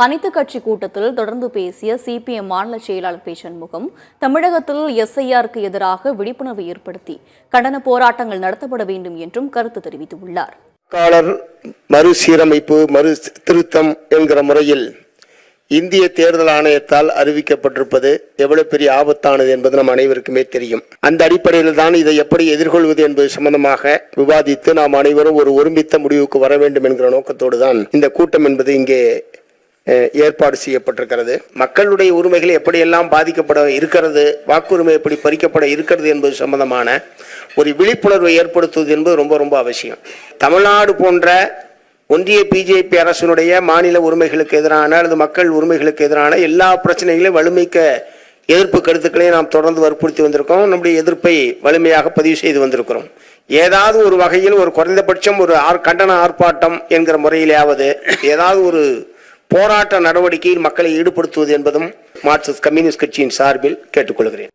அனைத்து கட்சி கூட்டத்தில் தொடர்ந்து பேசிய சிபிஎம் மாநில செயலாளர் பி. சண்முகம், தமிழகத்தில் எஸ்ஐஆருக்கு எதிராக விழிப்புணர்வை ஏற்படுத்தி கண்டன போராட்டங்கள் நடத்தப்பட வேண்டும் என்றும் கருத்து தெரிவித்துள்ளார். மறுசீரமைப்பு மறு திருத்தம் என்கிற முறையில் இந்திய தேர்தல் ஆணையத்தால் அறிவிக்கப்பட்டிருப்பது எவ்வளவு பெரிய ஆபத்தானது என்பது நம் அனைவருக்குமே தெரியும். அந்த அடிப்படையில் தான் இதை எப்படி எதிர்கொள்வது என்பது சம்பந்தமாக விவாதித்து நாம் அனைவரும் ஒரு ஒருமித்த முடிவுக்கு வர வேண்டும் என்கிற நோக்கத்தோடு தான் இந்த கூட்டம் என்பது இங்கே ஏற்பாடு செய்யப்பட்டிருக்கிறது. மக்களுடைய உரிமைகள் எப்படியெல்லாம் பாதிக்கப்பட இருக்கிறது, வாக்குரிமை எப்படி பறிக்கப்பட இருக்கிறது என்பது சம்பந்தமான ஒரு விழிப்புணர்வை ஏற்படுத்துவது என்பது ரொம்ப ரொம்ப அவசியம். தமிழ்நாடு போன்ற ஒன்றிய பிஜேபி அரசினுடைய மாநில உரிமைகளுக்கு எதிரான அல்லது மக்கள் உரிமைகளுக்கு எதிரான எல்லா பிரச்சனைகளையும் வலிமைக்க எதிர்ப்பு கருத்துக்களை நாம் தொடர்ந்து வற்புறுத்தி வந்திருக்கோம். நம்முடைய எதிர்ப்பை வலிமையாக பதிவு செய்து வந்திருக்கிறோம். ஏதாவது ஒரு வகையில் ஒரு குறைந்தபட்சம் ஒரு கண்டன ஆர்ப்பாட்டம் என்கிற முறையிலாவது ஏதாவது ஒரு போராட்ட நடவடிக்கையில் மக்களை ஈடுபடுத்துவது என்பதும் மார்க்சிஸ்ட் கம்யூனிஸ்ட் கட்சியின் சார்பில் கேட்டுக்கொள்கிறேன்.